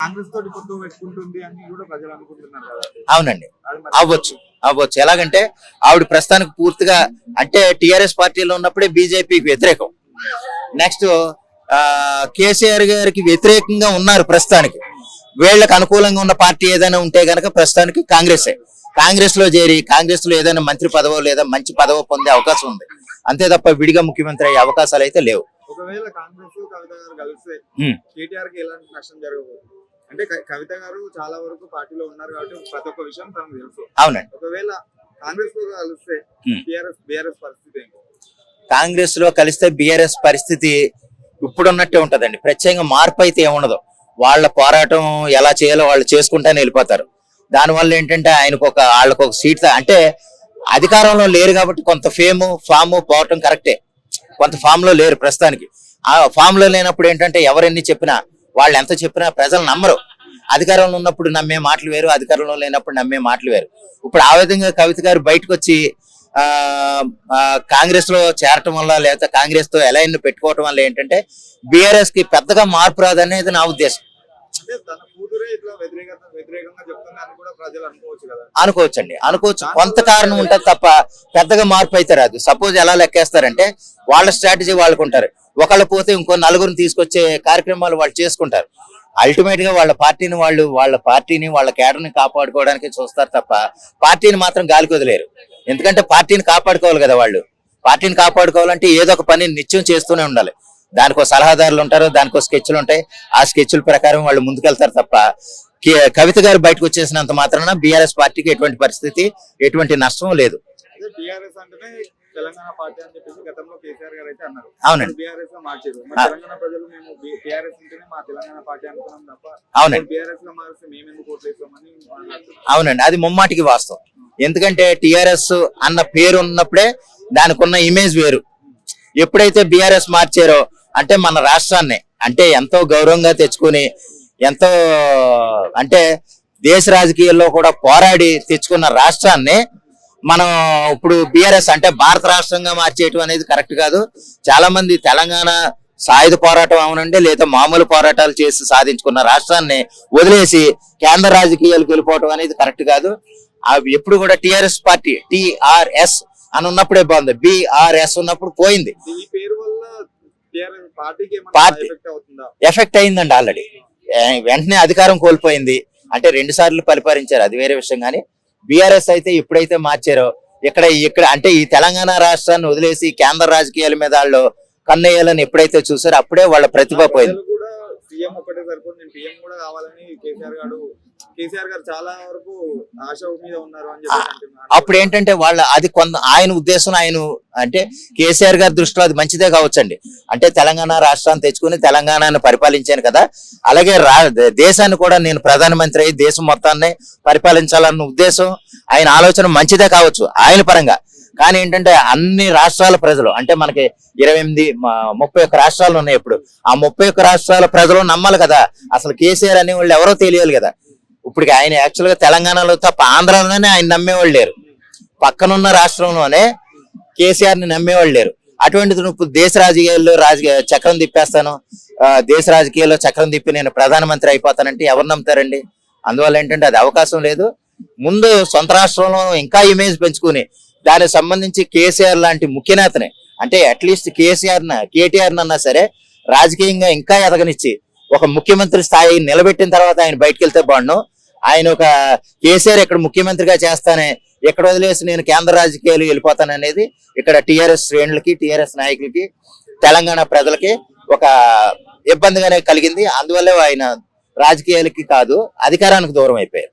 కాంగ్రెస్ తోటి పొత్తు పెట్టుకుంటుంది అని కూడా ప్రజలు అనుకుంటున్నారు కదా. అవునండి, అది మరి అవ్వచ్చు. ఎలాగంటే ఆవిడ ప్రస్తుతానికి పూర్తిగా అంటే టిఆర్ఎస్ పార్టీలో ఉన్నప్పుడే బీజేపీకి వ్యతిరేకం. నెక్స్ట్ కేసీఆర్ గారికి వ్యతిరేకంగా ఉన్నారు ప్రస్తుతానికి. వీళ్ళకి అనుకూలంగా ఉన్న పార్టీ ఏదైనా ఉంటే గనక ప్రస్తుతానికి కాంగ్రెస్ లో చేరి కాంగ్రెస్ లో ఏదైనా మంత్రి పదవో లేదా మంచి పదవో పొందే అవకాశం ఉంది. అంతే తప్ప విడిగా ముఖ్యమంత్రి అయ్యే అవకాశాలు అయితే లేవు. ఒకవేళ కాంగ్రెస్ కవిత గారు కలిస్తే కేటీఆర్ కి ఎలాంటి నష్టం జరగబోతుంది అంటే కవిత గారు చాలా వరకు పార్టీలో ఉన్నారు కాబట్టి ప్రతి ఒక్క విషయం తనకు తెలుసు. అవునండి. ఒకవేళ కాంగ్రెస్ లో కలిస్తే బీఆర్ఎస్ పరిస్థితి ఏంటి? కాంగ్రెస్ లో కలిస్తే బీఆర్ఎస్ పరిస్థితి ఇప్పుడున్నట్టే ఉంటదండి. ప్రత్యేకంగా మార్పు అయితే ఏముండదు. వాళ్ళ పోరాటం ఎలా చేయాలో వాళ్ళు చేసుకుంటానే వెళ్ళిపోతారు. దానివల్ల ఏంటంటే వాళ్ళకు ఒక సీట్ అంటే అధికారంలో లేరు కాబట్టి కొంత ఫామ్ పోవటం కరెక్టే. కొంత ఫామ్ లో లేరు ప్రస్తుతానికి. ఆ ఫామ్ లో లేనప్పుడు ఏంటంటే ఎవరెన్ని చెప్పినా వాళ్ళు ఎంత చెప్పినా ప్రజలు నమ్మరు. అధికారంలో ఉన్నప్పుడు నమ్మే మాటలు వేరు, అధికారంలో లేనప్పుడు నమ్మే మాటలు వేరు. ఇప్పుడు ఆ విధంగా కవిత గారు బయటకు వచ్చి కాంగ్రెస్ లో చేరటం వల్ల లేదా కాంగ్రెస్ తో అలైన్ పెట్టుకోవటం వల్ల ఏంటంటే బీఆర్ఎస్ కి పెద్దగా మార్పు రాదనేది నా ఉద్దేశం. అంటే తన కూతురే ఇట్లా వ్యతిరేకంగా చెప్తుందని కూడా ప్రజలు అనుకోవచ్చు కదా. అనుకోవచ్చు. కొంత కారణం ఉంటుంది తప్ప పెద్దగా మార్పు అయితే రాదు. సపోజ్ ఎలా లెక్కేస్తారంటే వాళ్ళ స్ట్రాటజీ వాళ్ళకు ఉంటారు. ఒకళ్ళు పోతే ఇంకో నలుగురిని తీసుకొచ్చే కార్యక్రమాలు వాళ్ళు చేసుకుంటారు. అల్టిమేట్ గా వాళ్ళ పార్టీని వాళ్ళ కేడర్ని కాపాడుకోవడానికి చూస్తారు తప్ప పార్టీని మాత్రం గాలికి వదిలేరు. ఎందుకంటే పార్టీని కాపాడుకోవాలి కదా. వాళ్ళు పార్టీని కాపాడుకోవాలంటే ఏదో ఒక పని నిత్యం చేస్తూనే ఉండాలి. దానికో సలహాదారులు ఉంటారు, దానికో స్కెచ్లు ఉంటాయి. ఆ స్కెచ్ల ప్రకారం వాళ్ళు ముందుకెళ్తారు తప్ప కవిత గారు బయటకు వచ్చేసినంత మాత్రాన బీఆర్ఎస్ పార్టీకి ఎటువంటి నష్టం లేదు. బీఆర్ఎస్ అంటేనే తెలంగాణ పార్టీ అని చెప్పేసి గతంలో కేసీఆర్ గారు అయితే అన్నారు. అవునండి. బీఆర్ఎస్ లో మార్చారు. తెలంగాణ ప్రజలు మేము బీఆర్ఎస్ ఉంటేనే మా తెలంగాణ పార్టీ అనుకున్నాం తప్ప అవునండి బీఆర్ఎస్ లో మారిస్తే మేము ఎందుకు ఓట్లేస్తామని మాట్లాడుతున్నాం. అవునండి, అది ముమ్మాటికి వాస్తవం. ఎందుకంటే టిఆర్ఎస్ అన్న పేరు ఉన్నప్పుడే దానికి ఉన్న ఇమేజ్ వేరు. ఎప్పుడైతే బీఆర్ఎస్ మార్చారో అంటే మన రాష్ట్రాన్ని అంటే ఎంతో గౌరవంగా తెచ్చుకుని ఎంతో అంటే దేశ రాజకీయాల్లో కూడా పోరాడి తెచ్చుకున్న రాష్ట్రాన్ని మనం ఇప్పుడు బీఆర్ఎస్ అంటే భారత రాష్ట్రంగా మార్చేయటం అనేది కరెక్ట్ కాదు. చాలా మంది తెలంగాణ సాయుధ పోరాటం అవునండి లేదా మామూలు పోరాటాలు చేసి సాధించుకున్న రాష్ట్రాన్ని వదిలేసి కేంద్ర రాజకీయాలకు వెళ్ళిపోవటం అనేది కరెక్ట్ కాదు. అవి ఎప్పుడు కూడా టిఆర్ఎస్ పార్టీ టిఆర్ఎస్ అని ఉన్నప్పుడే బాగుంది. బీఆర్ఎస్ ఉన్నప్పుడు పోయింది. ఈ పేరు వల్ల పార్టీకి ఎఫెక్ట్ అయిందండి. ఆల్రెడీ వెంటనే అధికారం కోల్పోయింది. అంటే 2 సార్లు పరిపాలించారు, అది వేరే విషయం. కానీ బీఆర్ఎస్ అయితే ఎప్పుడైతే మార్చారో ఇక్కడ అంటే ఈ తెలంగాణ రాష్ట్రాన్ని వదిలేసి కేంద్ర రాజకీయాల మీద వాళ్ళు కన్నయ్యాలని ఎప్పుడైతే చూసారో అప్పుడే వాళ్ళ ప్రతిభ పోయింది. సీఎం ఒకటే సరిపోదు, నేను పీఎం కూడా కావాలని కేసీఆర్ గారు చాలా వరకు ఆశ మీద ఉన్నారు అని చెప్పి అప్పుడు ఏంటంటే అది ఆయన ఉద్దేశం అంటే కేసీఆర్ గారి దృష్టిలో అది మంచిదే కావచ్చండి. అంటే తెలంగాణ రాష్ట్రాన్ని తెచ్చుకుని తెలంగాణను పరిపాలించాను కదా, అలాగే దేశాన్ని కూడా నేను ప్రధానమంత్రి అయ్యి దేశం మొత్తాన్ని పరిపాలించాలన్న ఉద్దేశం ఆయన ఆలోచన మంచిదే కావచ్చు ఆయన పరంగా. కానీ ఏంటంటే అన్ని రాష్ట్రాల ప్రజలు అంటే మనకి 31 రాష్ట్రాలు ఉన్నాయి. ఇప్పుడు ఆ 31 రాష్ట్రాల ప్రజలు నమ్మాలి కదా. అసలు కేసీఆర్ అనే వాళ్ళు ఎవరో తెలియాలి కదా. ఇప్పుడు ఆయన యాక్చువల్ గా తెలంగాణలో తప్ప ఆంధ్రాలోనే ఆయన నమ్మేవాళ్ళు లేరు. పక్కనున్న రాష్ట్రంలోనే కేసీఆర్ ని నమ్మేవాళ్ళు లేరు. అటువంటిది ఇప్పుడు దేశ రాజకీయాల్లో చక్రం తిప్పేస్తాను, దేశ రాజకీయాల్లో చక్రం తిప్పి నేను ప్రధానమంత్రి అయిపోతానంటే ఎవరు నమ్ముతారండి? అందువల్ల ఏంటంటే అది అవకాశం లేదు. ముందు సొంత రాష్ట్రంలో ఇంకా ఇమేజ్ పెంచుకుని దానికి సంబంధించి కేసీఆర్ లాంటి ముఖ్య నేతని అంటే అట్లీస్ట్ కేటీఆర్ అన్నా సరే రాజకీయంగా ఇంకా ఎదగనిచ్చి ఒక ముఖ్యమంత్రి స్థాయి నిలబెట్టిన తర్వాత ఆయన బయటకు వెళ్తే బాగుండు. ఆయన ఒక కేసీఆర్ ఇక్కడ ముఖ్యమంత్రిగా చేస్తానే ఎక్కడ వదిలేసి నేను కేంద్ర రాజకీయాలు వెళ్ళిపోతాననేది ఇక్కడ టిఆర్ఎస్ శ్రేణులకి టిఆర్ఎస్ నాయకులకి తెలంగాణ ప్రజలకి ఒక ఇబ్బందిగానే కలిగింది. అందువల్లే ఆయన రాజకీయాలకి కాదు అధికారానికి దూరం అయిపోయారు.